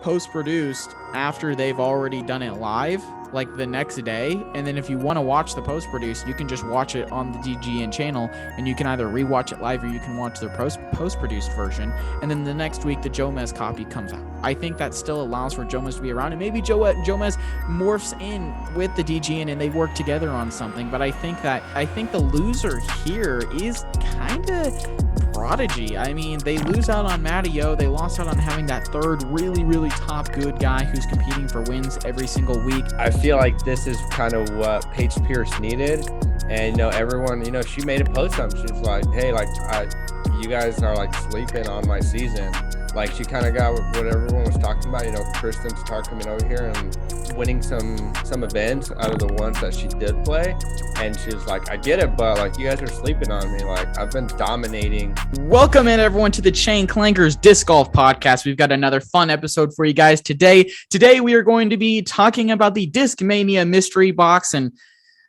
post-produced after they've already done it live, like the next day. And then if you want to watch the post-produced, you can just watch it on the DGN channel, and you can either rewatch it live or you can watch their post-produced version. And then the next week, the Jomez copy comes out. I think that still allows for Jomez to be around, and maybe Jomez morphs in with the DGN and they work together on something. But I think the loser here is kind of Prodigy. I mean, they lose out on Matty-O. They lost out on having that third really, really top good guy who's competing for wins every single week. I feel like this is kind of what Paige Pierce needed. And, everyone, she made a post on. She's like, hey, you guys are like sleeping on my season. Like, she kind of got what everyone was talking about, Kristen's coming over here and winning some events out of the ones that she did play. And she was like, I get it, but like, you guys are sleeping on me. Like, I've been dominating. Welcome in, everyone, to the Chain Clankers Disc Golf Podcast. We've got another fun episode for you guys today. Today, we are going to be talking about the Discmania mystery box, and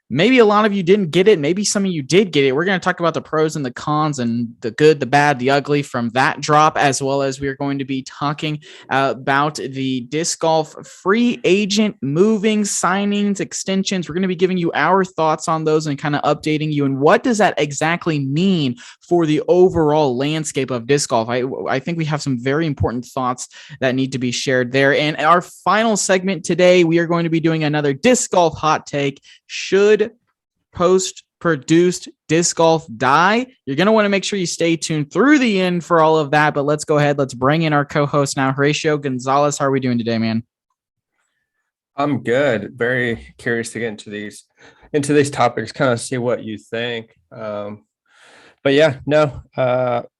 maybe a lot of you didn't get it. Maybe some of you did get it. We're going to talk about the pros and the cons and the good, the bad, the ugly from that drop, as well as we're going to be talking about the disc golf free agent moving, signings, extensions. We're going to be giving you our thoughts on those and kind of updating you. And what does that exactly mean for the overall landscape of disc golf? I think we have some very important thoughts that need to be shared there. And our final segment today, we are going to be doing another disc golf hot take. Should post-produced disc golf die? You're going to want to make sure you stay tuned through the end for all of that, but let's go ahead. Let's bring in our co-host now, Horatio Gonzalez. How are we doing today, man? I'm good. Very curious to get into these topics, kind of see what you think. But yeah, no,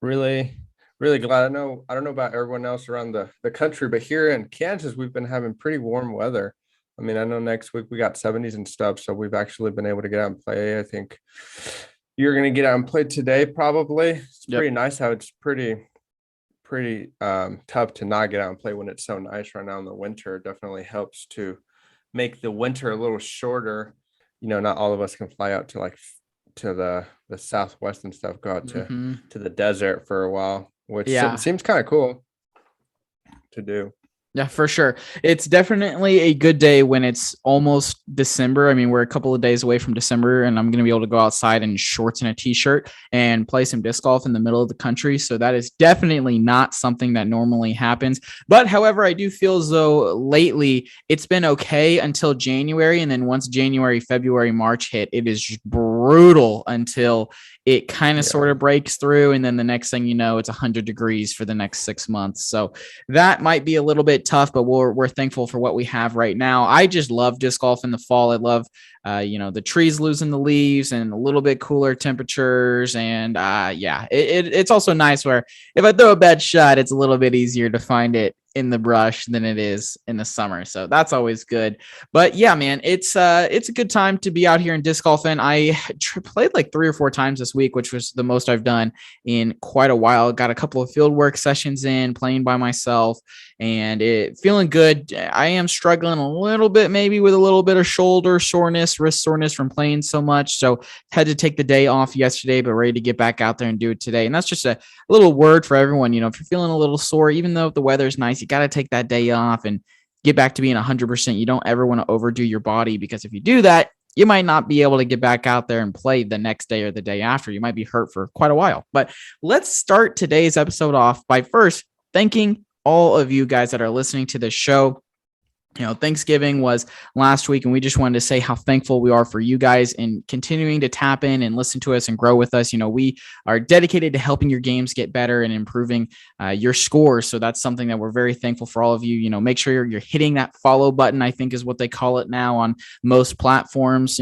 really, really glad. I don't know about everyone else around the country, but here in Kansas, we've been having pretty warm weather. I mean, I know next week we got 70s and stuff, so we've actually been able to get out and play. I think you're going to get out and play today, probably. It's pretty nice how it's pretty tough to not get out and play when it's so nice right now in the winter. It definitely helps to make the winter a little shorter. Not all of us can fly out to the Southwest and stuff, go out to the desert for a while, which seems kind of cool to do. Yeah, for sure. It's definitely a good day when it's almost December. I mean, we're a couple of days away from December, and I'm going to be able to go outside in shorts and a t-shirt and play some disc golf in the middle of the country. So that is definitely not something that normally happens. But however, I do feel as though lately it's been okay until January. And then once January, February, March hit, it is just brutal until it kind of sort of breaks through. And then the next thing you know, it's 100 degrees for the next 6 months. So that might be a little bit tough, but we're thankful for what we have right now. I just love disc golf in the fall. I love, the trees losing the leaves and a little bit cooler temperatures. And it's also nice where if I throw a bad shot, it's a little bit easier to find it in the brush than it is in the summer. So that's always good. But yeah, man, it's a good time to be out here in disc golf. And I played like 3 or 4 times this week, which was the most I've done in quite a while. Got a couple of field work sessions in, playing by myself, and it feeling good. I am struggling a little bit, maybe with a little bit of shoulder soreness, wrist soreness from playing so much. So had to take the day off yesterday, but ready to get back out there and do it today. And that's just a little word for everyone. If you're feeling a little sore, even though the weather's nice, you got to take that day off and get back to being 100%. You don't ever want to overdo your body, because if you do that, you might not be able to get back out there and play the next day or the day after. You might be hurt for quite a while. But let's start today's episode off by first thanking all of you guys that are listening to this show. Thanksgiving was last week, and we just wanted to say how thankful we are for you guys and continuing to tap in and listen to us and grow with us. We are dedicated to helping your games get better and improving your scores. So that's something that we're very thankful for all of you. Make sure you're hitting that follow button, I think is what they call it now on most platforms,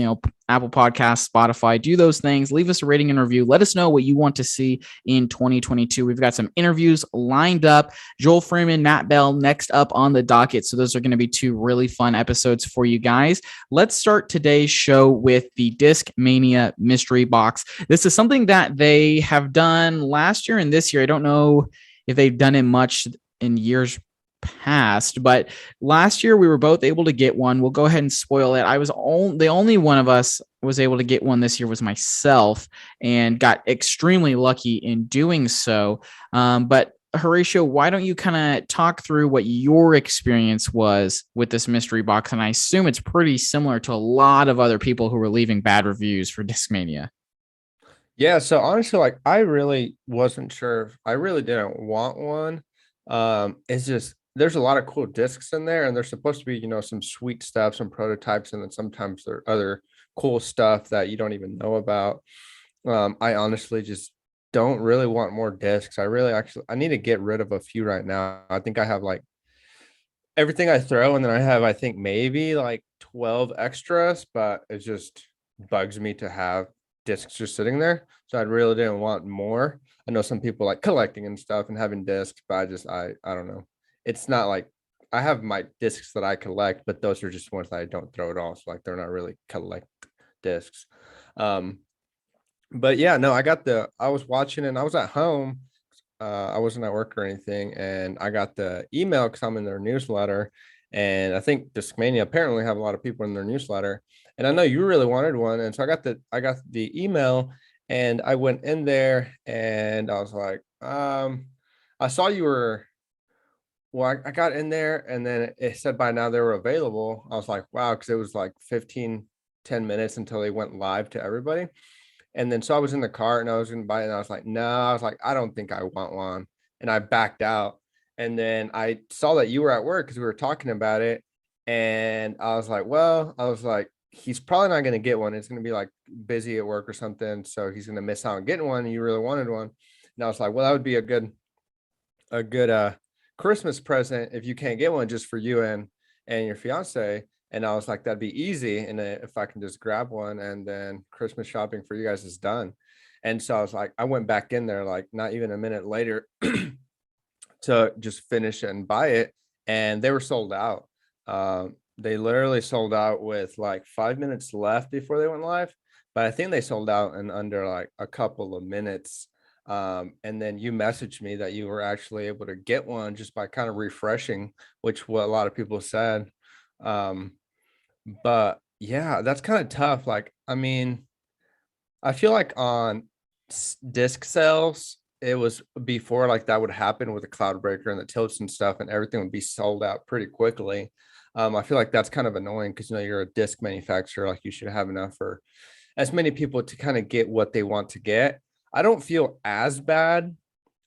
Apple Podcasts, Spotify. Do those things. Leave us a rating and review. Let us know what you want to see in 2022. We've got some interviews lined up. Joel Freeman, Matt Bell next up on the docket. So those are going to be 2 really fun episodes for you guys. Let's start today's show with the Discmania mystery box. This is something that they have done last year and this year. I don't know if they've done it much in years past, but last year we were both able to get one. We'll go ahead and spoil it. The only one of us was able to get one this year was myself, and got extremely lucky in doing so. But Horatio, why don't you kind of talk through what your experience was with this mystery box? And I assume it's pretty similar to a lot of other people who were leaving bad reviews for Discmania. Yeah, so honestly, like I really wasn't sure. I really didn't want one. It's just there's a lot of cool discs in there, and there's supposed to be, some sweet stuff, some prototypes, and then sometimes there are other cool stuff that you don't even know about. I honestly just don't really want more discs. I need to get rid of a few right now. I think I have like everything I throw, and then I have, I think, maybe like 12 extras, but it just bugs me to have discs just sitting there. So I really didn't want more. I know some people like collecting and stuff and having discs, but I don't know. It's not like I have my discs that I collect, but those are just ones that I don't throw at all. So like they're not really collect discs. Um, but yeah, no, I was watching and I was at home. I wasn't at work or anything, and I got the email because I'm in their newsletter. And I think Discmania apparently have a lot of people in their newsletter. And I know you really wanted one. And so I got the email, and I went in there and I was like, I saw you were well, I got in there and then it said by now they were available. I was like, wow, because it was like 10 minutes until they went live to everybody. And then so I was in the car and I was gonna buy it, and I was like, no, I was like, I don't think I want one. And I backed out. And then I saw that you were at work because we were talking about it. And I was like, well, I was like, he's probably not gonna get one. It's gonna be like busy at work or something. So he's gonna miss out on getting one. And you really wanted one. And I was like, well, that would be a good Christmas present if you can't get one just for you and your fiance. And I was like, that'd be easy. And if I can just grab one, and then Christmas shopping for you guys is done. And so I was like, I went back in there like not even a minute later to just finish it and buy it. And they were sold out. They literally sold out with like 5 minutes left before they went live. But I think they sold out in under like a couple of minutes. And then you messaged me that you were actually able to get one just by kind of refreshing, which what a lot of people said. Um, but yeah, that's kind of tough. Like, I mean, I feel like on disc sales, it was before like that would happen with the cloud breaker and the tilts and stuff, and everything would be sold out pretty quickly. I feel like that's kind of annoying because you're a disc manufacturer, like you should have enough for as many people to kind of get what they want to get. I don't feel as bad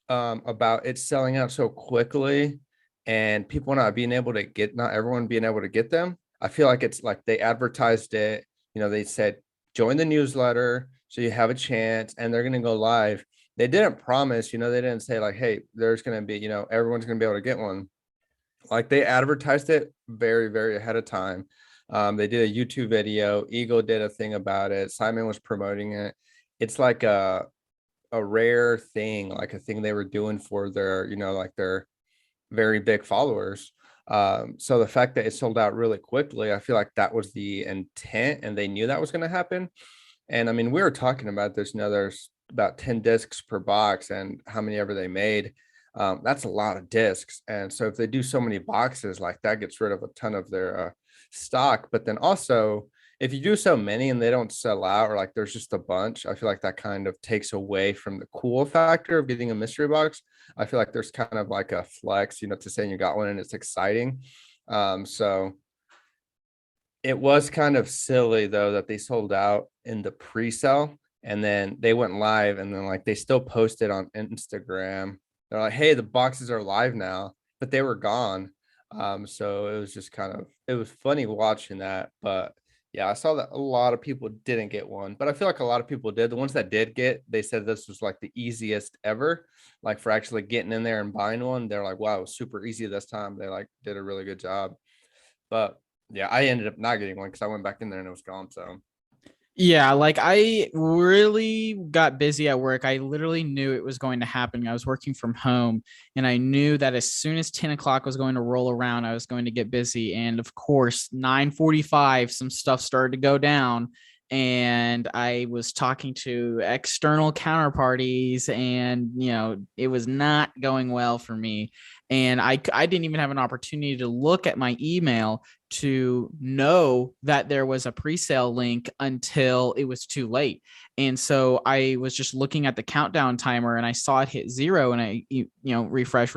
about it selling out so quickly and people not everyone being able to get them. I feel like it's like they advertised it, they said, join the newsletter so you have a chance, and they're going to go live. They didn't promise, they didn't say like, hey, there's going to be, everyone's going to be able to get one. Like they advertised it very, very ahead of time. They did a YouTube video. Eagle did a thing about it. Simon was promoting it. It's like a rare thing, like a thing they were doing for their, like their very big followers. So the fact that it sold out really quickly, I feel like that was the intent and they knew that was going to happen. And I mean, we were talking about this, there's about 10 discs per box and how many ever they made. That's a lot of discs. And so if they do so many boxes, like that gets rid of a ton of their stock. But then also, if you do so many and they don't sell out, or like there's just a bunch, I feel like that kind of takes away from the cool factor of getting a mystery box. I feel like there's kind of like a flex, to say you got one and it's exciting. So it was kind of silly though that they sold out in the pre-sale and then they went live, and then like they still posted on Instagram. They're like, hey, the boxes are live now, but they were gone. So it was funny watching that. But yeah, I saw that a lot of people didn't get one, but I feel like a lot of people did. The ones that did get, they said this was like the easiest ever, like for actually getting in there and buying one. They're like, wow, it was super easy this time. They like did a really good job. But yeah, I ended up not getting one because I went back in there and it was gone. So Yeah, like I really got busy at work. I literally knew it was going to happen. I was working from home and I knew that as soon as 10 o'clock was going to roll around, I was going to get busy. And of course, 9:45, some stuff started to go down. and I was talking to external counterparties, and it was not going well for me. And I didn't even have an opportunity to look at my email to know that there was a pre-sale link until it was too late. And so I was just looking at the countdown timer, and I saw it hit 0, and I refresh.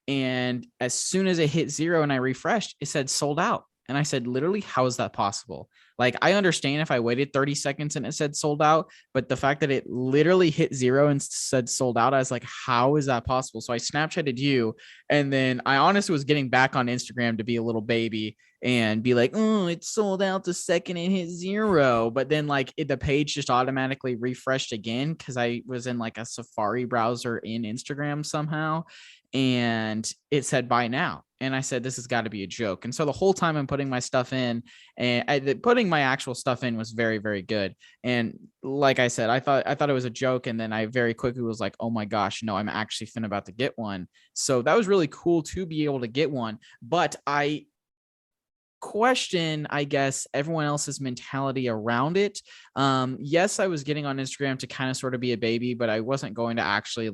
And as soon as it hit 0 and I refreshed, it said sold out. And I said, literally, how is that possible? Like, I understand if I waited 30 seconds and it said sold out, but the fact that it literally hit 0 and said sold out, I was like, how is that possible? So I Snapchatted you. And then I honestly was getting back on Instagram to be a little baby and be like, oh, it sold out the second it hit 0. But then the page just automatically refreshed again because I was in like a Safari browser in Instagram somehow. And it said buy now. And I said, this has got to be a joke. And so the whole time I'm putting my stuff in, and putting my actual stuff in was very, very good. And like I said, I thought it was a joke. And then I very quickly was like, oh my gosh, no, I'm actually about to get one. So that was really cool to be able to get one. But I question, I guess, everyone else's mentality around it. Yes, I was getting on Instagram to kind of sort of be a baby, but I wasn't going to actually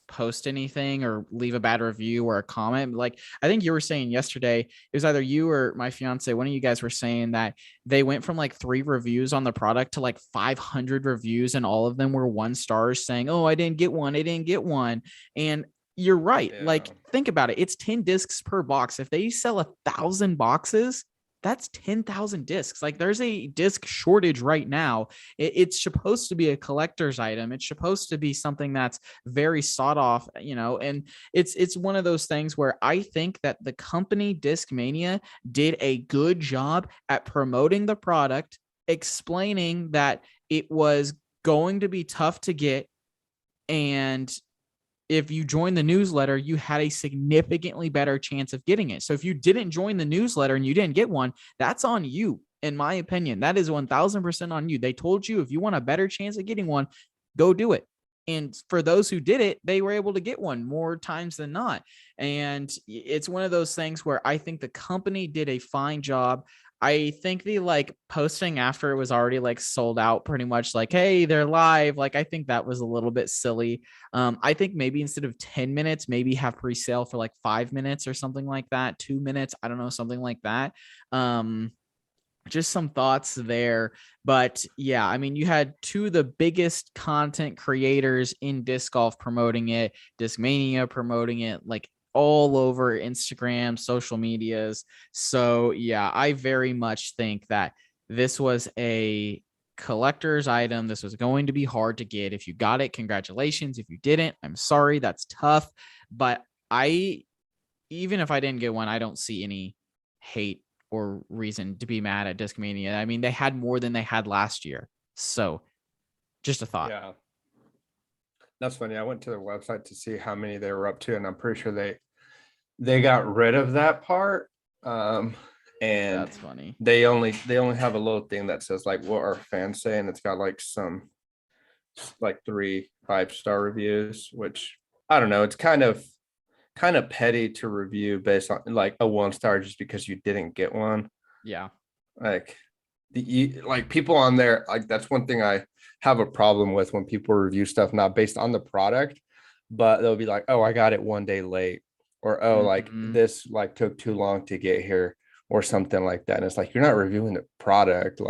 post anything or leave a bad review or a comment. Like, I think you were saying yesterday, it was either you or my fiance, one of you guys were saying that they went from 3 reviews on the product to 500 reviews, and all of them were 1 stars saying, oh, I didn't get one. And you're right. Yeah. Think about it. It's 10 discs per box. If they sell 1,000 boxes, that's 10,000 discs. There's a disc shortage right now. It's supposed to be a collector's item. It's supposed to be something that's very sought off, and it's one of those things where I think that the company Discmania did a good job at promoting the product, explaining that it was going to be tough to get, and if you join the newsletter, you had a significantly better chance of getting it. So if you didn't join the newsletter and you didn't get one, that's on you. In my opinion, that is 1000% on you. They told you if you want a better chance of getting one, go do it. And for those who did it, they were able to get one more times than not. And it's one of those things where I think the company did a fine job. I think the posting after it was already sold out, pretty much hey, they're live. I think that was a little bit silly. I think maybe instead of 10 minutes, maybe have pre-sale for 5 minutes or something like that, 2 minutes. I don't know, something like that. Just some thoughts there. But yeah, I mean, you had 2 of the biggest content creators in disc golf promoting it, Discmania promoting it, all over Instagram, social medias. So yeah, I very much think that this was a collector's item. This was going to be hard to get. If you got it, congratulations. If you didn't, I'm sorry. That's tough. But even if I didn't get one, I don't see any hate or reason to be mad at Discmania. I mean, they had more than they had last year. So just a thought. Yeah. That's funny. I went to their website to see how many they were up to, and I'm pretty sure they got rid of that part. And that's funny. They only have a little thing that says what our fans say, and it's got some 3 5-star reviews, which I don't know. It's kind of petty to review based on a 1 star just because you didn't get one. Yeah. People on there, that's one thing I have a problem with, when people review stuff not based on the product, but they'll be like, oh, I got it 1 day late, or oh, this took too long to get here, or something like that. And it's you're not reviewing the product.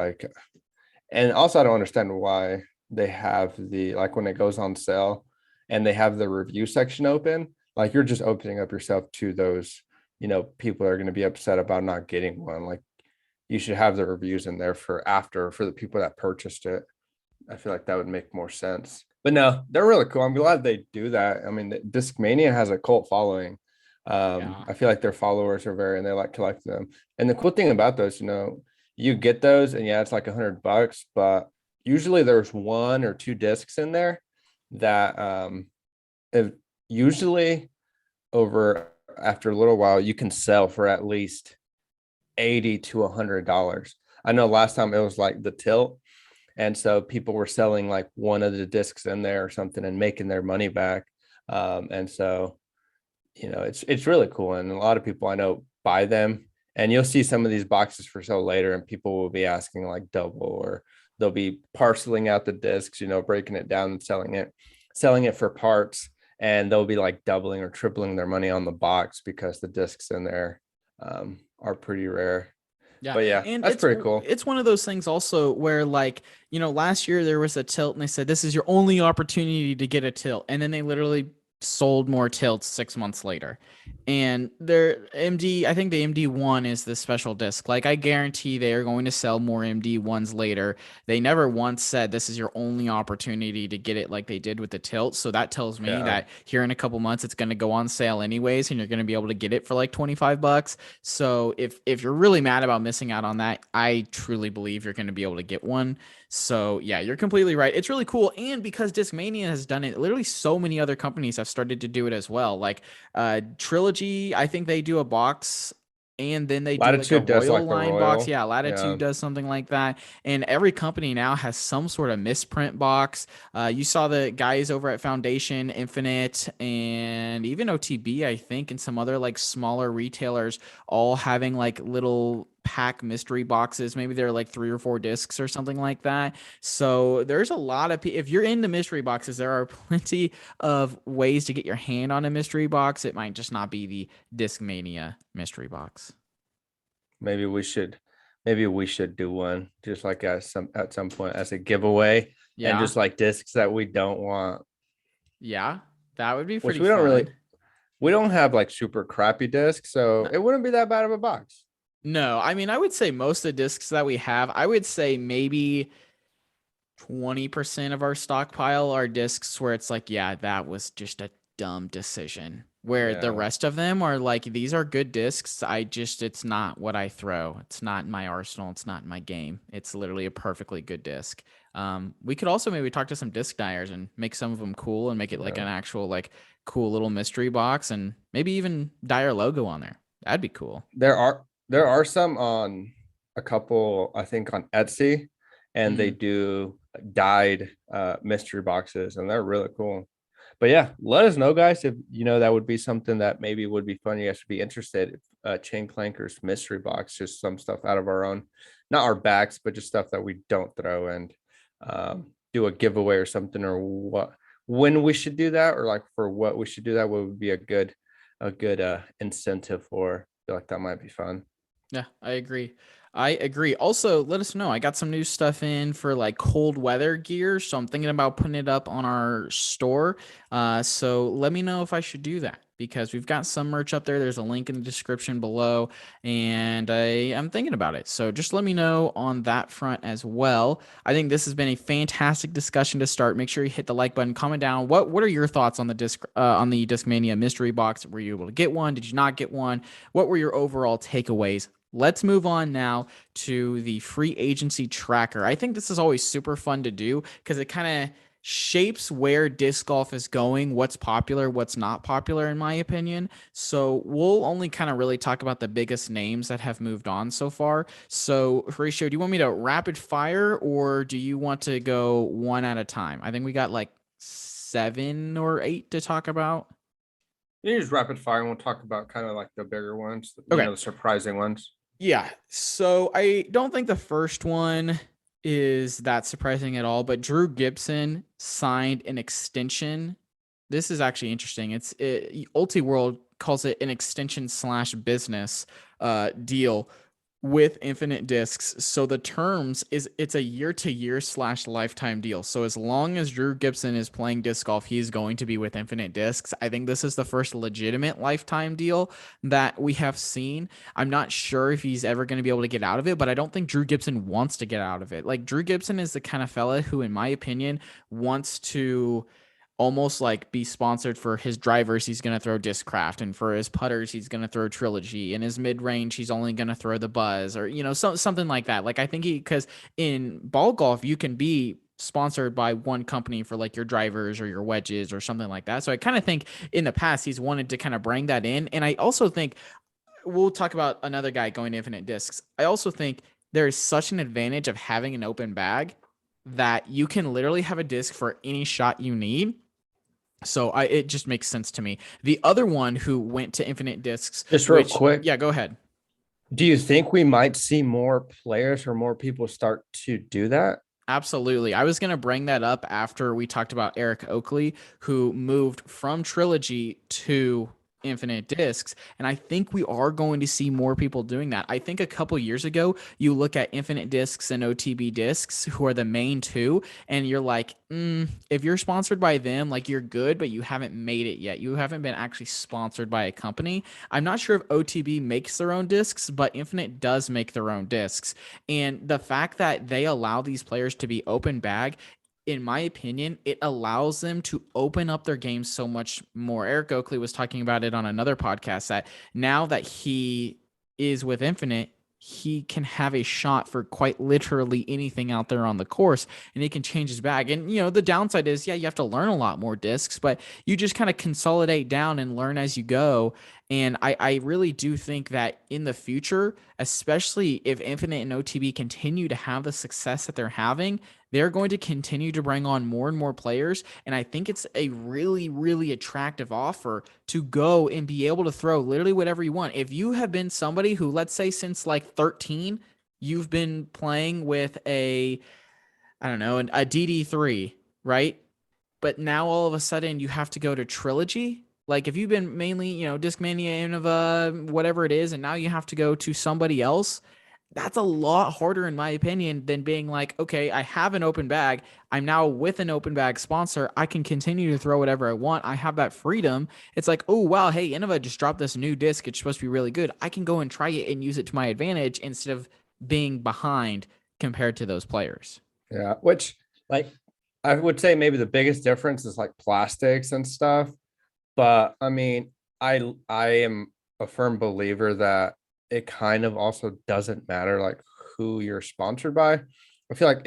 And also I don't understand why they have the when it goes on sale and they have the review section open, you're just opening up yourself to those people are going to be upset about not getting one. You should have the reviews in there for the people that purchased it. I feel like that would make more sense. But no, they're really cool. I'm glad they do that. I mean, Discmania has a cult following. I feel like their followers are and they collect them. And the cool thing about those, you get those, and yeah, it's $100, but usually there's 1 or 2 discs in there that usually after a little while you can sell for at least $80 to $100. I know last time it was the tilt, and so people were selling 1 of the discs in there or something and making their money back. And so it's really cool, and a lot of people I know buy them And you'll see some of these boxes for sale later, and people will be asking like double, or they'll be parceling out the discs, breaking it down and selling it for parts, and they'll be like doubling or tripling their money on the box because the discs in there are pretty rare. Yeah. But yeah, And that's pretty cool. it's one of those things also where like, last year there was a tilt and they said this is your only opportunity to get a tilt. And then they literally sold more tilts 6 months later. And their MD, I think the MD1 is the special disc. Like I guarantee they are going to sell more MD1s later. They never once said this is your only opportunity to get it like they did with the tilt. So that tells me Yeah. that here in a couple months it's going to go on sale anyways and you're going to be able to get it for like 25 bucks. So if you're really mad about missing out on that, I truly believe you're going to be able to get one. So yeah, you're completely right. It's really cool. And because Discmania has done it, literally so many other companies have started to do it as well. Like Trilogy, I think they do a box and then they do like a Latitude does Royal like the line box. Royal. Yeah, Yeah. Latitude does something like that. And every company now has some sort of misprint box. You saw the guys over at Foundation, Infinite, and even OTB, I think, and some other like smaller retailers all having like little pack mystery boxes. Maybe they're like 3 or 4 discs or something like that. So there's a lot of if you're into mystery boxes, there are plenty of ways to get your hand on a mystery box. It might just not be the Discmania mystery box. Maybe we should do one just like at some point as a giveaway, and Yeah. just like discs that we don't want, Yeah. That would be which pretty fun. we don't have like super crappy discs, so No, it wouldn't be that bad of a box. no, I mean, I would say most of the discs that we have, I would say maybe 20% of our stockpile are discs where it's like, yeah, that was just a dumb decision. Where the Yeah. rest of them are like, these are good discs. It's not what I throw. It's not in my arsenal. It's not in my game. It's literally a perfectly good disc. We could also maybe talk to some disc dyers and make some of them cool and make it like Yeah. an actual, like, cool little mystery box and maybe even dye our logo on there. That'd be cool. There are some on a couple, I think, on Etsy, and they Mhm. do dyed mystery boxes, and they're really cool. But yeah, let us know, guys, if that would be something that maybe would be fun. You guys would be interested. Chain Clankers mystery box, just some stuff out of our own, not our backs, but just stuff that we don't throw, and do a giveaway or something, or what when we should do that, or like for what we should do that, what would be a good incentive for. I feel like that might be fun. Yeah, I agree. I agree. Also, let us know. I got some new stuff in for like cold weather gear, so I'm thinking about putting it up on our store. So let me know if I should do that because we've got some merch up there. There's a link in the description below, and I am thinking about it. So just let me know on that front as well. I think this has been a fantastic discussion to start. Make sure you hit the like button, comment down. What are your thoughts on the Discmania mystery box? Were you able to get one? Did you not get one? What were your overall takeaways? Let's move on now to the free agency tracker. I think this is always super fun to do because it kind of shapes where disc golf is going, what's popular, what's not popular, in my opinion. So we'll only kind of really talk about the biggest names that have moved on so far. So, Horatio, do you want me to rapid fire or do you want to go one at a time? I think we got like 7 or 8 to talk about. You just rapid fire, and we'll talk about kind of like the bigger ones, Okay. the surprising ones. Yeah. So I don't think the first one is that surprising at all, but Drew Gibson signed an extension. This is actually interesting. Ulti World calls it an extension slash business deal with Infinite Discs. So the terms is it's a year to year slash lifetime deal. So as long as Drew Gibson is playing disc golf, he's going to be with Infinite Discs. I think this is the first legitimate lifetime deal that we have seen. I'm not sure if he's ever going to be able to get out of it, but I don't think Drew Gibson wants to get out of it. Like Drew Gibson is the kind of fella who, in my opinion, wants to almost like be sponsored. For his drivers, he's going to throw Discraft, and for his putters, he's going to throw Trilogy, and his mid range, he's only going to throw the Buzz, or something like that. Like I think because in ball golf you can be sponsored by one company for like your drivers or your wedges or something like that. So I kind of think in the past he's wanted to kind of bring that in, and I also think we'll talk about another guy going to Infinite Discs. I also think there is such an advantage of having an open bag that you can literally have a disc for any shot you need. So it just makes sense to me. The other one who went to Infinite Discs, Just real which, quick, yeah, go ahead. Do you think we might see more players or more people start to do that? Absolutely. I was going to bring that up after we talked about Eric Oakley, who moved from Trilogy to Infinite Discs. And I think we are going to see more people doing that. I think a couple years ago, you look at Infinite Discs and OTB Discs, who are the main two, and you're like, if you're sponsored by them, like you're good, but you haven't made it yet. You haven't been actually sponsored by a company. I'm not sure if OTB makes their own discs, but Infinite does make their own discs. And the fact that they allow these players to be open bag, in my opinion, it allows them to open up their games so much more. Eric Oakley was talking about it on another podcast that now that he is with Infinite, he can have a shot for quite literally anything out there on the course, and he can change his bag. And the downside is, yeah, you have to learn a lot more discs, but you just kind of consolidate down and learn as you go. And I really do think that in the future, especially if Infinite and OTB continue to have the success that they're having, they're going to continue to bring on more and more players. And I think it's a really, really attractive offer to go and be able to throw literally whatever you want. If you have been somebody who, let's say, since like 13, you've been playing with I don't know, a DD3, right? But now all of a sudden you have to go to Trilogy. Like if you've been mainly, Discmania, Innova, whatever it is, and now you have to go to somebody else, that's a lot harder in my opinion than being like, okay, I have an open bag. I'm now with an open bag sponsor. I can continue to throw whatever I want. I have that freedom. It's like, oh wow, hey, Innova just dropped this new disc. It's supposed to be really good. I can go and try it and use it to my advantage instead of being behind compared to those players. Yeah, which like I would say maybe the biggest difference is like plastics and stuff. But I mean, I am a firm believer that it kind of also doesn't matter like who you're sponsored by. I feel like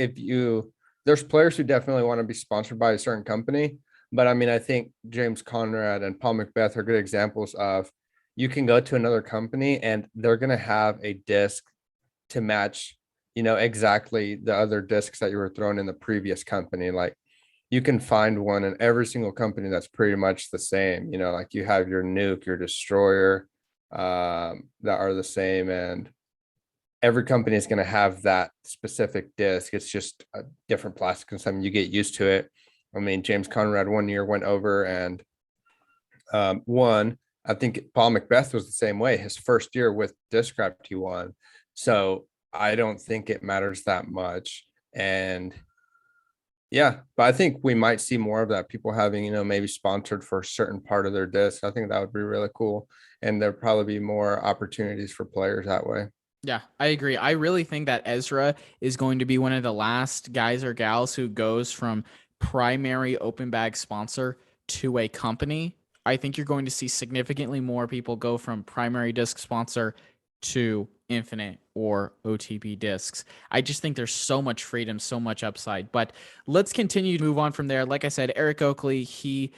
there's players who definitely want to be sponsored by a certain company, but I mean, I think James Conrad and Paul Macbeth are good examples of you can go to another company and they're going to have a disc to match, exactly the other discs that you were throwing in the previous company. Like you can find one in every single company that's pretty much the same. Like you have your nuke, your destroyer, that are the same, and every company is going to have that specific disc. It's just a different plastic and something you get used to it. I mean, James Conrad one year went over and won. I think Paul Macbeth was the same way. His first year with Discraft, he won. So I don't think it matters that much. And yeah, but I think we might see more of that. People having, maybe sponsored for a certain part of their disc. I think that would be really cool. And there'd probably be more opportunities for players that way. Yeah, I agree. I really think that Ezra is going to be one of the last guys or gals who goes from primary open bag sponsor to a company. I think you're going to see significantly more people go from primary disc sponsor to Infinite or OTB discs. I just think there's so much freedom, so much upside. But let's continue to move on from there. Like I said, Eric Oakley, he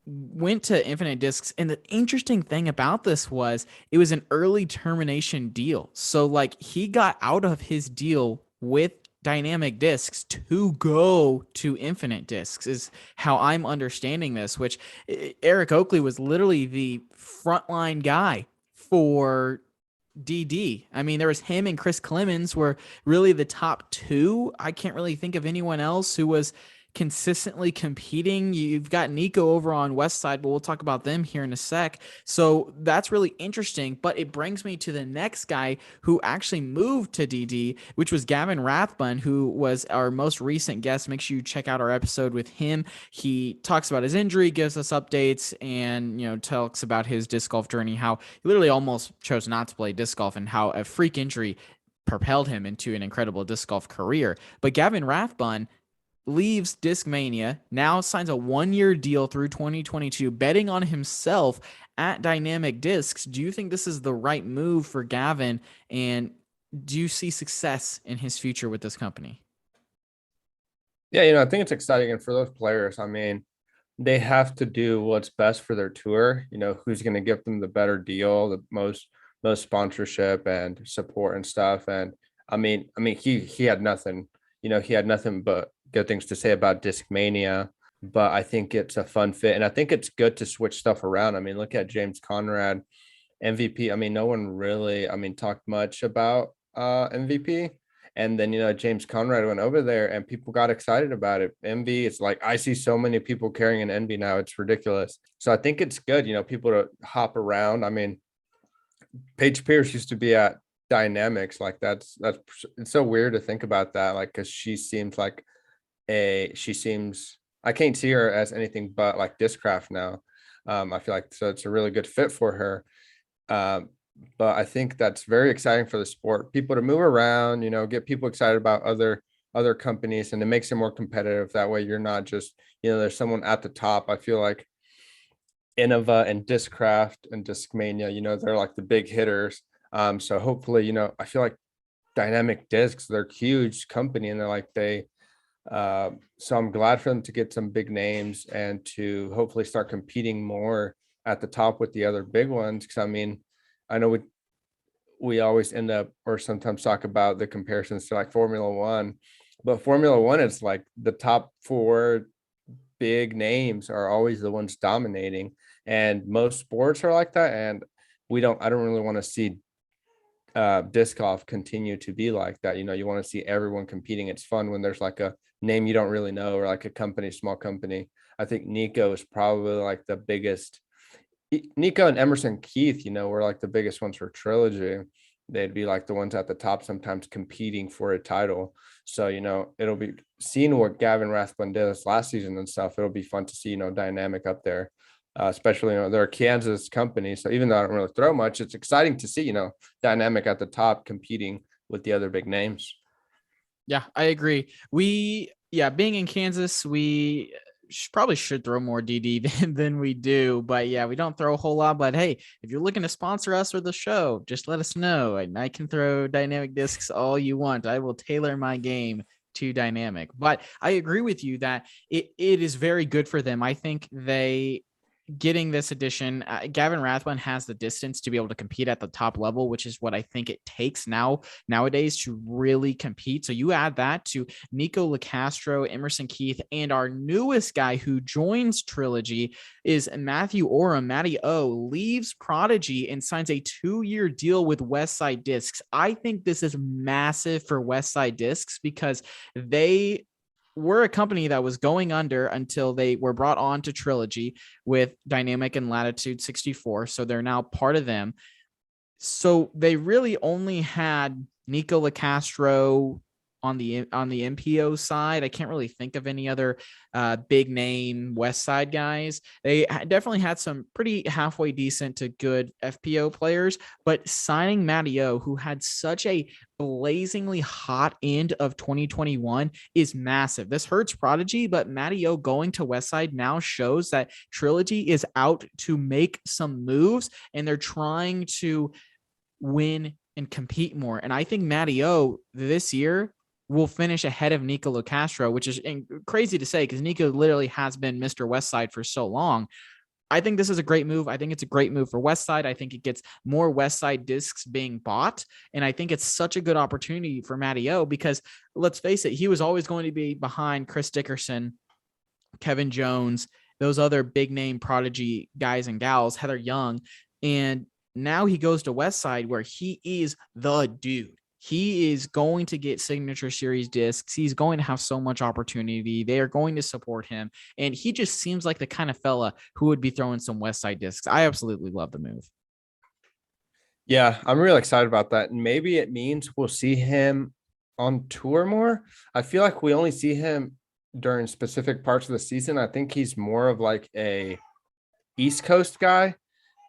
went to Infinite Discs, and the interesting thing about this was it was an early termination deal. So like he got out of his deal with Dynamic Discs to go to Infinite Discs is how I'm understanding this, which Eric Oakley was literally the frontline guy for DD. I mean, there was him and Chris Clemens were really the top two. I can't really think of anyone else who was consistently competing. You've got Nico over on West Side, but we'll talk about them here in a sec. So that's really interesting. But it brings me to the next guy who actually moved to DD, which was Gavin Rathbun, who was our most recent guest. Make sure you check out our episode with him. He talks about his injury, gives us updates, and talks about his disc golf journey, how he literally almost chose not to play disc golf, and how a freak injury propelled him into an incredible disc golf career. But Gavin Rathbun leaves Discmania, now signs a 1-year deal through 2022, betting on himself at Dynamic Discs. Do you think this is the right move for Gavin? And do you see success in his future with this company? Yeah, I think it's exciting. And for those players, I mean, they have to do what's best for their tour, who's going to give them the better deal, the most sponsorship and support and stuff. And I mean, he had nothing, he had nothing but good things to say about Discmania, but I think it's a fun fit. And I think it's good to switch stuff around. I mean, look at James Conrad. MVP. I mean, no one really, I mean, talked much about MVP. And then, James Conrad went over there and people got excited about it. Envy, it's like I see so many people carrying an Envy now. It's ridiculous. So I think it's good, people to hop around. I mean, Paige Pierce used to be at Dynamics. Like that's it's so weird to think about that. Like, because she seems I can't see her as anything but like Discraft now. I feel like so it's a really good fit for her. Um, but I think that's very exciting for the sport. People to move around, get people excited about other companies, and it makes it more competitive. That way, you're not just there's someone at the top. I feel like Innova and Discraft and Discmania, they're like the big hitters. So hopefully, I feel like Dynamic Discs, they're a huge company, and so I'm glad for them to get some big names and to hopefully start competing more at the top with the other big ones. Because I mean, I know we always end up or sometimes talk about the comparisons to like Formula One, but Formula One is like the top four big names are always the ones dominating, and most sports are like that. And I don't really want to see disc golf continue to be like that. You want to see everyone competing. It's fun when there's like a name you don't really know or like a company, small company. I think Nico is probably like the biggest. Nico and Emerson Keith, were like the biggest ones for Trilogy. They'd be like the ones at the top, sometimes competing for a title. So, it'll be seeing what Gavin Rathbun did this last season and stuff. It'll be fun to see, Dynamic up there, especially, they're a Kansas company. So even though I don't really throw much, it's exciting to see, Dynamic at the top competing with the other big names. Yeah, I agree. Being in Kansas, we probably should throw more DD than we do, but yeah, we don't throw a whole lot. But hey, if you're looking to sponsor us or the show, just let us know, and I can throw Dynamic Discs all you want. I will tailor my game to Dynamic. But I agree with you that it is very good for them. I think they getting this edition, Gavin Rathbun has the distance to be able to compete at the top level, which is what I think it takes nowadays to really compete. So you add that to Nico LaCastro, Emerson Keith, and our newest guy who joins Trilogy is Matthew Oram. Matty O leaves Prodigy and signs a 2-year deal with Westside Discs. I think this is massive for Westside Discs because they were a company that was going under until they were brought on to Trilogy with Dynamic and Latitude 64. So they're now part of them. So they really only had Nico LaCastro on the MPO side. I can't really think of any other big name West Side guys. They definitely had some pretty halfway decent to good FPO players, but signing Matty O, who had such a blazingly hot end of 2021, is massive. This hurts Prodigy, but Matty O going to Westside now shows that Trilogy is out to make some moves and they're trying to win and compete more. And I think Matty O this year will finish ahead of Nico LaCastro, which is crazy to say because Nico literally has been Mr. Westside for so long. I think this is a great move. I think it's a great move for Westside. I think it gets more Westside discs being bought. And I think it's such a good opportunity for Matty O because let's face it, he was always going to be behind Chris Dickerson, Kevin Jones, those other big name Prodigy guys and gals, Heather Young. And now he goes to Westside where he is the dude. He is going to get signature series discs. He's going to have so much opportunity. They are going to support him. And he just seems like the kind of fella who would be throwing some Westside discs. I absolutely love the move. Yeah, I'm really excited about that. And maybe it means we'll see him on tour more. I feel like we only see him during specific parts of the season. I think he's more of like a East Coast guy.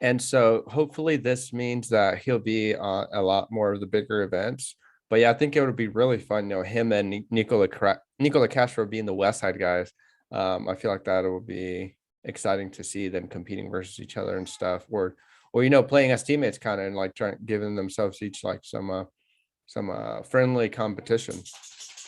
And so hopefully this means that he'll be on a lot more of the bigger events. But yeah, I think it would be really fun, him and Nico LaCastro being the West Side guys. I feel like that will be exciting to see them competing versus each other and stuff, or playing as teammates, kind of, and like giving themselves each like some friendly competition.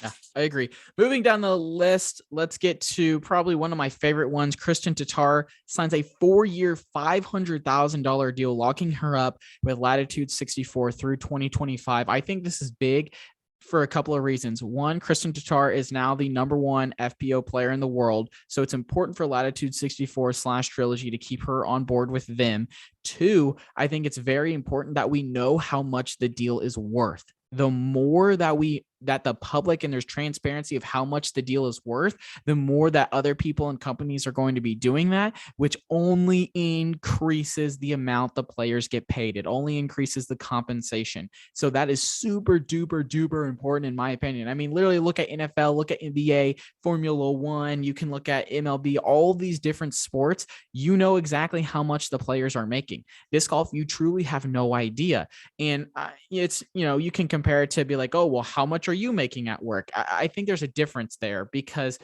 Yeah, I agree. Moving down the list, let's get to probably one of my favorite ones. Kristen Tatar signs a 4-year, $500,000 deal, locking her up with Latitude 64 through 2025. I think this is big for a couple of reasons. One, Kristen Tatar is now the number one FPO player in the world. So it's important for Latitude 64 / Trilogy to keep her on board with them. Two, I think it's very important that we know how much the deal is worth. The more that the public and there's transparency of how much the deal is worth, the more that other people and companies are going to be doing that, which only increases the amount the players get paid. It only increases the compensation. So that is super duper duper important in my opinion. I mean, literally look at NFL, look at NBA, Formula One, you can look at MLB, all these different sports. You know exactly how much the players are making. Disc golf, you truly have no idea. And it's, you can compare it to be like, oh, well, how much are you making at work? I think there's a difference there, because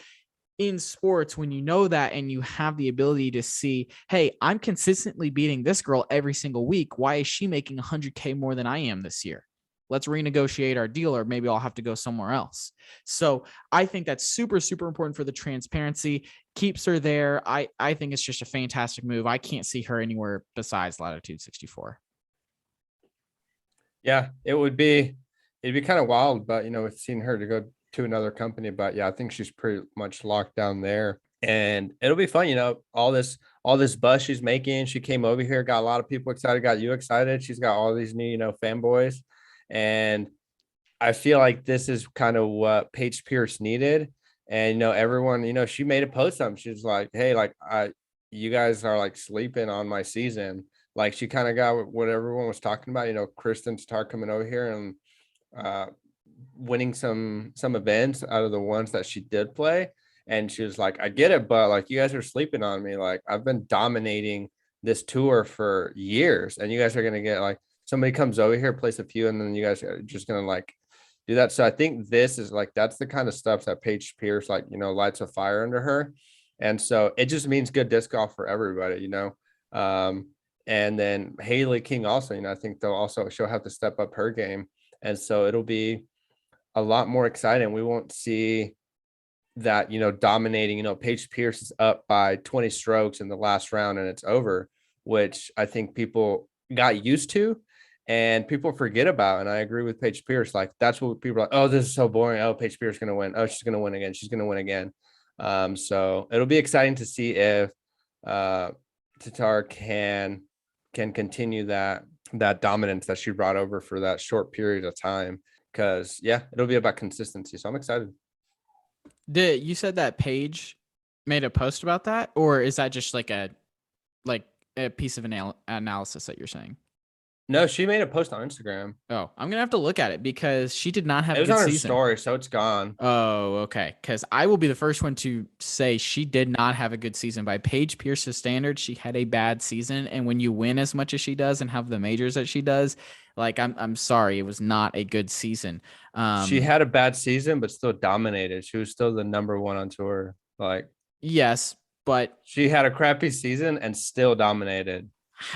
in sports, when you know that and you have the ability to see, hey, I'm consistently beating this girl every single week. Why is she making 100K more than I am this year? Let's renegotiate our deal, or maybe I'll have to go somewhere else. So I think that's super, super important for the transparency. Keeps her there. I think it's just a fantastic move. I can't see her anywhere besides Latitude 64. Yeah, it'd be kind of wild, but we've seen her to go to another company. But yeah, I think she's pretty much locked down there. And it'll be fun, all this buzz she's making. She came over here, got a lot of people excited, got you excited. She's got all these new, fanboys. And I feel like this is kind of what Paige Pierce needed. And everyone, she made a post on. She's like, hey, like you guys are like sleeping on my season. Like she kind of got what everyone was talking about, Kristen Tatar coming over here and winning some events out of the ones that she did play. And she was like, I get it, but like you guys are sleeping on me. Like I've been dominating this tour for years, and you guys are gonna get like somebody comes over here, plays a few, and then you guys are just gonna like do that. So I think this is like that's the kind of stuff that Paige Pierce lights a fire under her. And so it just means good disc golf for everybody. And then Haley King also, I think she'll have to step up her game. And so it'll be a lot more exciting. We won't see that, dominating, Paige Pierce is up by 20 strokes in the last round and it's over, which I think people got used to and people forget about. And I agree with Paige Pierce. Like that's what people are like, oh, this is so boring. Oh, Paige Pierce is going to win. Oh, she's going to win again. She's going to win again. So it'll be exciting to see if Tatar can continue that dominance that she brought over for that short period of time. Because it'll be about consistency. So I'm excited. You said that Paige made a post about that, or is that just like a piece of analysis that you're saying? No, she made a post on Instagram. Oh, I'm gonna have to look at it because she did not have it a was good on her season. story, so it's gone. Oh, okay. Because I will be the first one to say she did not have a good season. By Paige Pierce's standards, she had a bad season. And when you win as much as she does and have the majors that she does, like I'm sorry, it was not a good season. She had a bad season, but still dominated. She was still the number one on tour. Like yes, but she had a crappy season and still dominated.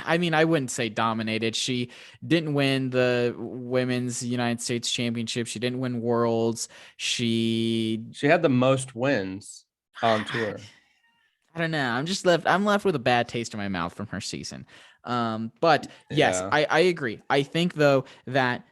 I mean, I wouldn't say dominated. She didn't win the women's United States Championship. She didn't win Worlds. She had the most wins on tour. I don't know. I'm left with a bad taste in my mouth from her season. But yes, Yeah. I agree. I think though that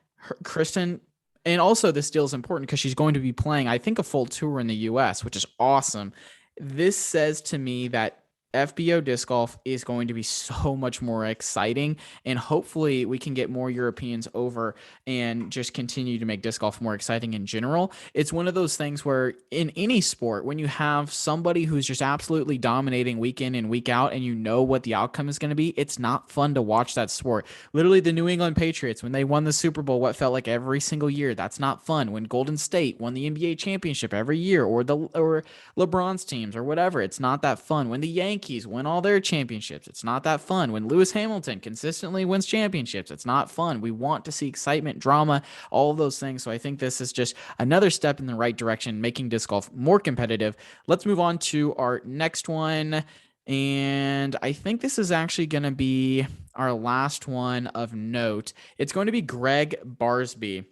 Kristen, and also this deal is important because she's going to be playing, I think, a full tour in the US, which is awesome. This says to me that FBO disc golf is going to be so much more exciting, and hopefully we can get more Europeans over and just continue to make disc golf more exciting in general. It's one of those things where in any sport, when you have somebody who's just absolutely dominating week in and week out and you know what the outcome is going to be, it's not fun to watch that sport. Literally the New England Patriots, when they won the Super Bowl, what felt like every single year, that's not fun. When Golden State won the NBA championship every year, or LeBron's teams or whatever, it's not that fun. When the Yankees win all their championships, it's not that fun. When Lewis Hamilton consistently wins championships, it's not fun. We want to see excitement, drama, all of those things. So I think this is just another step in the right direction, making disc golf more competitive. Let's move on to our next one. And I think this is actually going to be our last one of note. It's going to be Greg Barsby.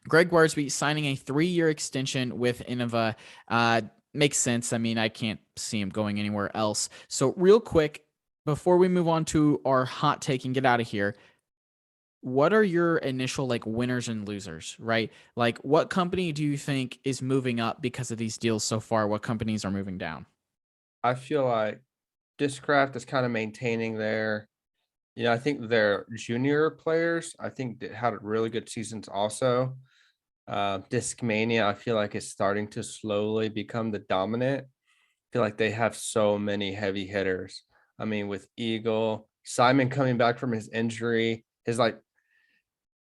Greg Barsby signing a 3-year extension with Innova. Makes sense. I mean, I can't see him going anywhere else. So real quick, before we move on to our hot take and get out of here, what are your initial like winners and losers, right? Like what company do you think is moving up because of these deals so far? What companies are moving down? I feel like Discraft is kind of maintaining their, I think their junior players, I think that had really good seasons also. Discmania, I feel like is starting to slowly become the dominant. I feel like they have so many heavy hitters. I mean, with Eagle, Simon coming back from his injury, his like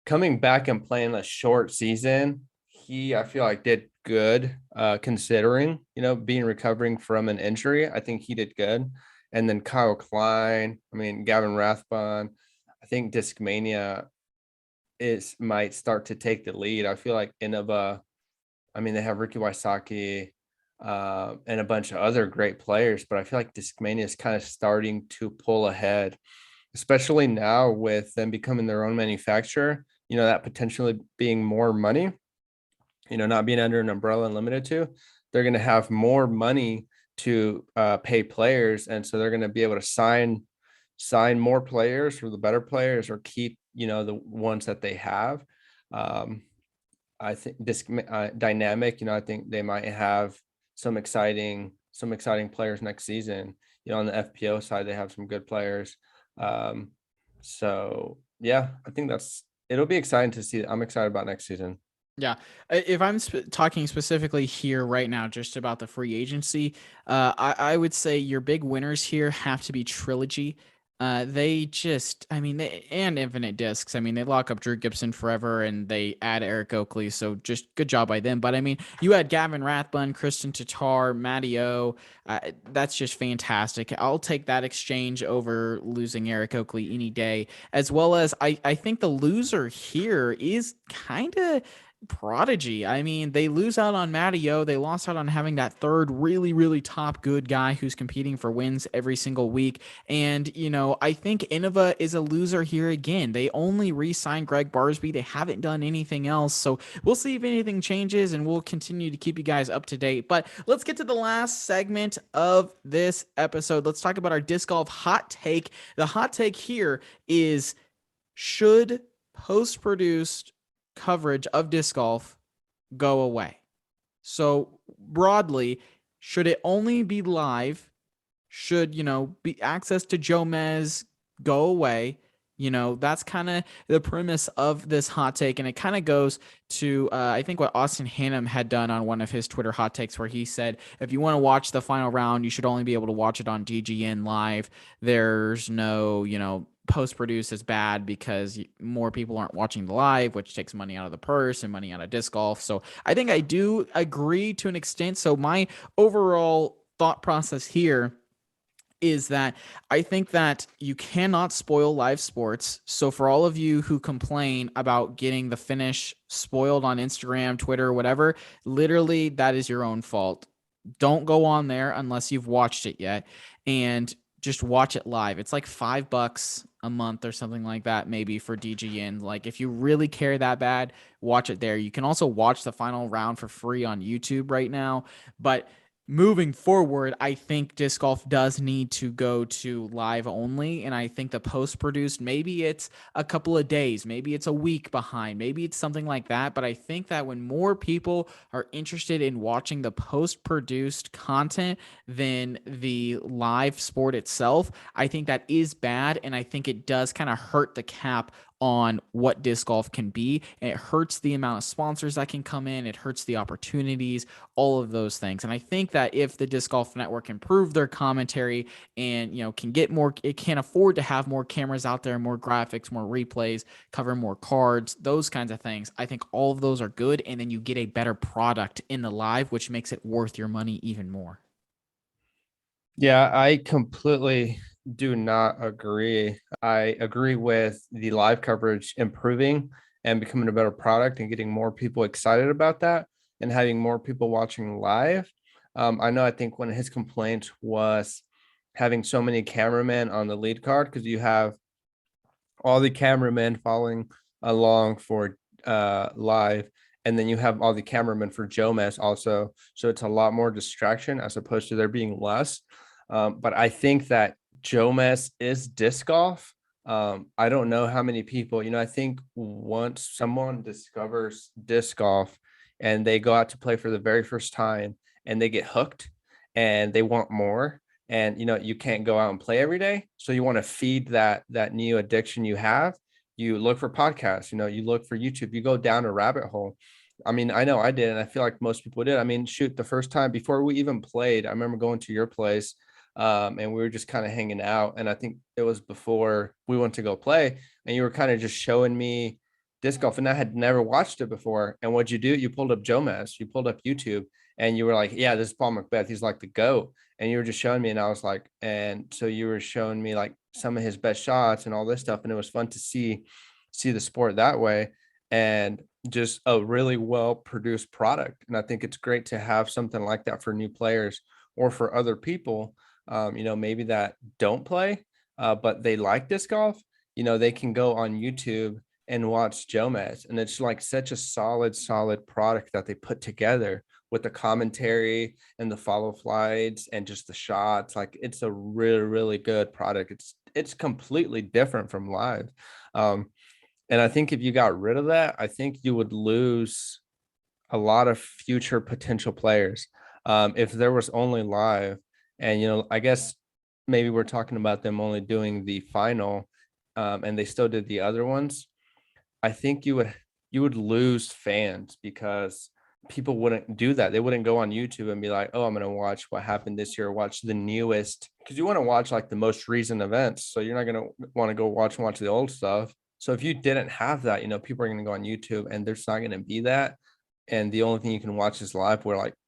coming back and playing a short season, I feel like did good considering, being recovering from an injury. I think he did good. And then Kyle Klein, I mean, Gavin Rathbun, I think Discmania is might start to take the lead. I feel like Innova, I mean, they have Ricky Wysocki and a bunch of other great players, but I feel like Discmania is kind of starting to pull ahead, especially now with them becoming their own manufacturer, that potentially being more money, not being under an umbrella and limited to, they're going to have more money to pay players. And so they're going to be able to sign more players for the better players or keep, the ones that they have. I think this dynamic, I think they might have some exciting players next season. On the FPO side, they have some good players. Um, so yeah, I think it'll be exciting to see. I'm excited about next season. Yeah. If I'm talking specifically here right now, just about the free agency, I would say your big winners here have to be Trilogy. They just, I mean, and Infinite Discs. I mean, they lock up Drew Gibson forever and they add Eric Oakley. So just good job by them. But I mean, you had Gavin Rathbun, Kristen Tatar, Matty O. That's just fantastic. I'll take that exchange over losing Eric Oakley any day. As well as I think the loser here is kind of Prodigy. I mean, they lose out on Matteo. They lost out on having that third really, really top good guy who's competing for wins every single week. And, I think Innova is a loser here again. They only re signed Greg Barsby. They haven't done anything else. So we'll see if anything changes and we'll continue to keep you guys up to date. But let's get to the last segment of this episode. Let's talk about our disc golf hot take. The hot take here is, should post produced coverage of disc golf go away? So broadly, should it only be live? Should, be access to Joe Mez go away? That's kind of the premise of this hot take. And it kind of goes to, I think, what Austin Hannum had done on one of his Twitter hot takes, where he said, if you want to watch the final round, you should only be able to watch it on DGN live. There's no, post produce is bad because more people aren't watching the live, which takes money out of the purse and money out of disc golf. So I think I do agree to an extent. So my overall thought process here is that I think that you cannot spoil live sports. So for all of you who complain about getting the finish spoiled on Instagram, Twitter, whatever, literally that is your own fault. Don't go on there unless you've watched it yet, and just watch it live. It's like $5 a month or something like that, maybe, for DGN. Like, if you really care that bad, watch it there. You can also watch the final round for free on YouTube right now. But moving forward, I think disc golf does need to go to live only. And I think the post produced, maybe it's a couple of days, maybe it's a week behind, maybe it's something like that. But I think that when more people are interested in watching the post produced content than the live sport itself, I think that is bad. And I think it does kind of hurt the cap on what disc golf can be. And it hurts the amount of sponsors that can come in. It hurts the opportunities, all of those things. And I think that if the Disc Golf Network improve their commentary and, can get more, it can afford to have more cameras out there, more graphics, more replays, cover more cards, those kinds of things. I think all of those are good. And then you get a better product in the live, which makes it worth your money even more. Yeah, I completely do not agree. I agree with the live coverage improving and becoming a better product and getting more people excited about that and having more people watching live. I think one of his complaints was having so many cameramen on the lead card, because you have all the cameramen following along for live, and then you have all the cameramen for Joe Mess also. So it's a lot more distraction as opposed to there being less. But I think that Joe Mess is disc golf. I don't know how many people, I think once someone discovers disc golf and they go out to play for the very first time and they get hooked and they want more, and you can't go out and play every day, so you want to feed that new addiction you have. You look for podcasts, you look for YouTube, you go down a rabbit hole. I mean, I know I did, and I feel like most people did. I mean, shoot, the first time before we even played, I remember going to your place, and we were just kind of hanging out. And I think it was before we went to go play, and you were kind of just showing me disc golf, and I had never watched it before. And what'd you do? You pulled up Jomez, you pulled up YouTube, and you were like, "Yeah, this is Paul McBeth. He's like the GOAT." And you were just showing me, and I was like, and so you were showing me like some of his best shots and all this stuff, and it was fun to see the sport that way, and just a really well produced product. And I think it's great to have something like that for new players or for other people, maybe that don't play, but they like disc golf. They can go on YouTube and watch Jomez, and it's like such a solid product that they put together with the commentary and the follow flights and just the shots. Like, it's a really good product. It's completely different from live. And I think if you got rid of that, I think you would lose a lot of future potential players. If there was only live, and I guess maybe we're talking about them only doing the final, and they still did the other ones. I think you would lose fans because people wouldn't do that. They wouldn't go on YouTube and be like, "Oh, I'm going to watch what happened this year, watch the newest," because you want to watch like the most recent events. So you're not going to want to go watch the old stuff. So if you didn't have that, people are going to go on YouTube, and there's not going to be that. And the only thing you can watch is live.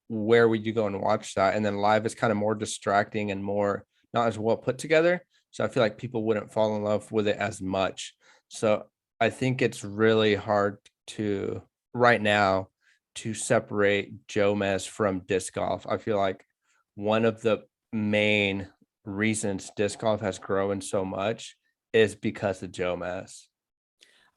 Where would you go and watch that? And then live is kind of more distracting and more not as well put together. So I feel like people wouldn't fall in love with it as much. So I think it's really hard to right now to separate Jomez from disc golf. I feel like one of the main reasons disc golf has grown so much is because of Jomez.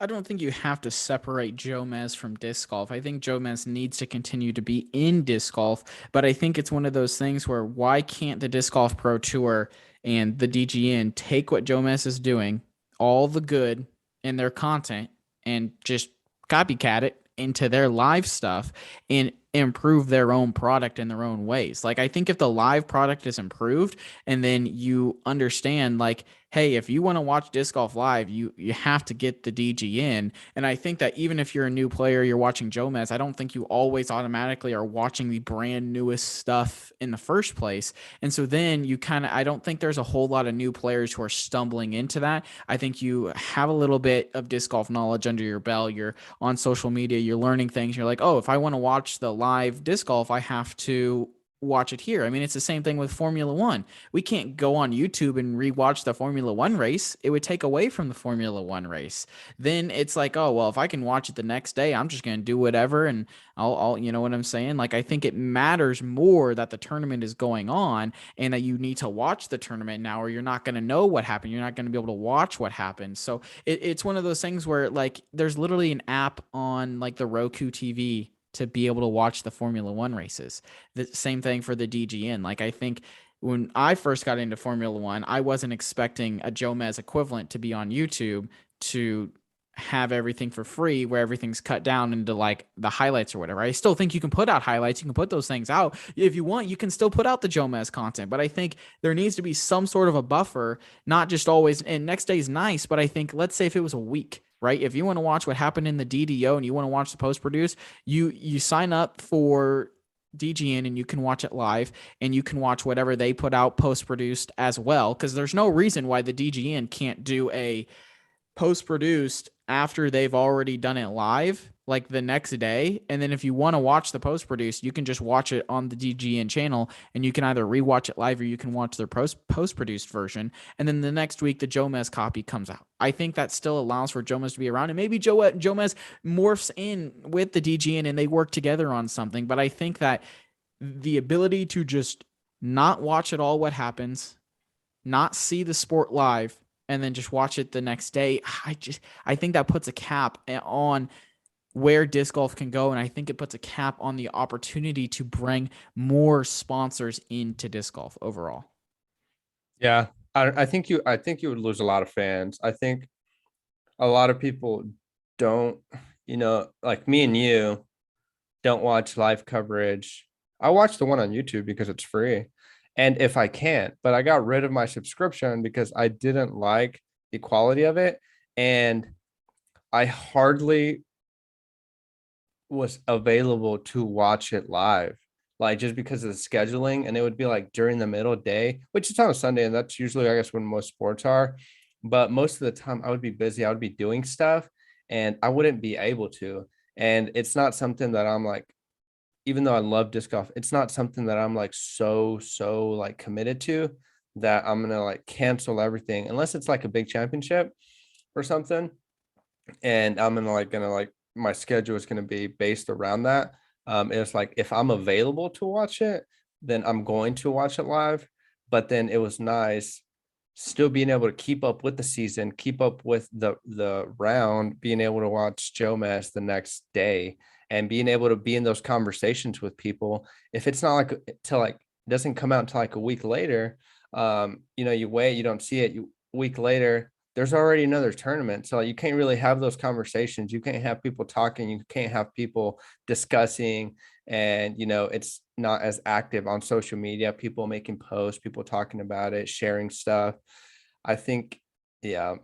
I don't think you have to separate Jomez from disc golf. I think Jomez needs to continue to be in disc golf, but I think it's one of those things where why can't the Disc Golf Pro Tour and the DGN take what Jomez is doing, all the good in their content, and just copycat it into their live stuff and improve their own product in their own ways. Like, I think if the live product is improved and then you understand, like, hey, if you want to watch disc golf live, you have to get the DGN. And I think that even if you're a new player, you're watching Jomez, I don't think you always automatically are watching the brand newest stuff in the first place. And so then I don't think there's a whole lot of new players who are stumbling into that. I think you have a little bit of disc golf knowledge under your belt. You're on social media, you're learning things. You're like, oh, if I want to watch the live disc golf, I have to watch it here. I mean, it's the same thing with Formula One. We can't go on YouTube and rewatch the Formula One race. It would take away from the Formula One race. Then it's like, oh, well, if I can watch it the next day, I'm just going to do whatever. And you know what I'm saying? Like, I think it matters more that the tournament is going on and that you need to watch the tournament now, or you're not going to know what happened. You're not going to be able to watch what happened. So it's one of those things where, like, there's literally an app on like the Roku TV to be able to watch the Formula One races. The same thing for the DGN. Like, I think when I first got into Formula One, I wasn't expecting a Jomez equivalent to be on YouTube to have everything for free, where everything's cut down into like the highlights or whatever. I still think you can put out highlights. You can put those things out. If you want, you can still put out the Jomez content, but I think there needs to be some sort of a buffer, not just always, and next day is nice, but I think, let's say if it was a week, right? If you want to watch what happened in the DDO and you want to watch the post produce, you sign up for DGN and you can watch it live, and you can watch whatever they put out post produced as well. Because there's no reason why the DGN can't do a post produced after they've already done it live, like the next day. And then if you want to watch the post produced, you can just watch it on the DGN channel, and you can either rewatch it live or you can watch their post produced version. And then the next week, the Jomez copy comes out. I think that still allows for Jomez to be around, and maybe Jomez morphs in with the DGN and they work together on something. But I think that the ability to just not watch at all what happens, not see the sport live, and then just watch it the next day, I think that puts a cap on where disc golf can go, and I think it puts a cap on the opportunity to bring more sponsors into disc golf overall. Yeah, I think you would lose a lot of fans. I think a lot of people don't, like me and you don't watch live coverage. I watch the one on YouTube because it's free. And if I can't, but I got rid of my subscription because I didn't like the quality of it. And I hardly was available to watch it live, like just because of the scheduling. And it would be like during the middle day, which is on a Sunday. And that's usually, I guess, when most sports are. But most of the time, I would be busy. I would be doing stuff and I wouldn't be able to. And it's not something that I'm like, even though I love disc golf, it's not something that I'm like so like committed to that I'm gonna like cancel everything unless it's like a big championship or something. And I'm gonna like my schedule is gonna be based around that. It's like if I'm available to watch it, then I'm going to watch it live. But then it was nice still being able to keep up with the season, keep up with the round, being able to watch Joe Mess the next day and being able to be in those conversations with people. If it's not like till like doesn't come out until like a week later, you wait, you don't see it, you week later, there's already another tournament. So you can't really have those conversations. You can't have people talking, you can't have people discussing, and it's not as active on social media, people making posts, people talking about it, sharing stuff. I think, yeah.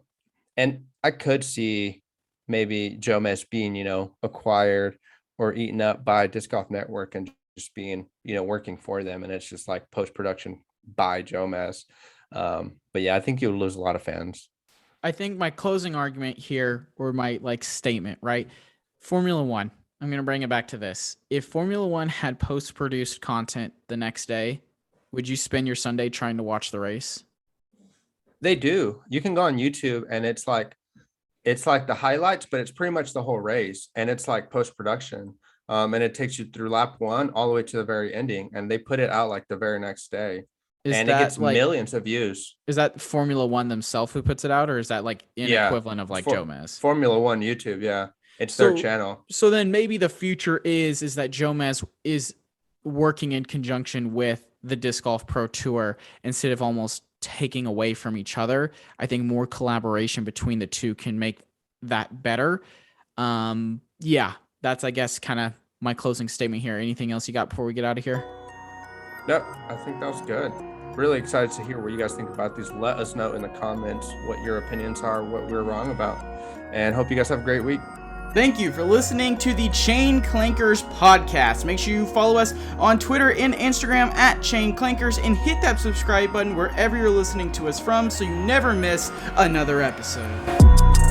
And I could see maybe Joe Mess being, acquired or eaten up by Disc Golf Network and just being, working for them. And it's just like post-production by Joe Mess. But yeah, I think you'll lose a lot of fans. I think my closing argument here, or my like statement, right? Formula One. I'm going to bring it back to this. If Formula One had post-produced content the next day, would you spend your Sunday trying to watch the race? They do. You can go on YouTube and it's like the highlights, but it's pretty much the whole race, and it's like post-production. And it takes you through lap one all the way to the very ending, and they put it out like the very next day. Is And it that gets like millions of views. is that Formula One themselves who puts it out, or is that like an Yeah. equivalent of like Joe Mez? Formula One YouTube, yeah. It's their So channel. so then maybe the future is that Joe Mez is working in conjunction with the Disc Golf Pro Tour instead of almost taking away from each other. I think more collaboration between the two can make that better. Yeah, that's I guess kind of my closing statement here. Anything else you got before we get out of here? Yep, I think that was good. Really excited to hear what you guys think about these. Let us know in the comments what your opinions are, what we're wrong about. And hope you guys have a great week. Thank you for listening to the Chain Clankers podcast. Make sure you follow us on Twitter and Instagram at Chain Clankers and hit that subscribe button wherever you're listening to us from so you never miss another episode.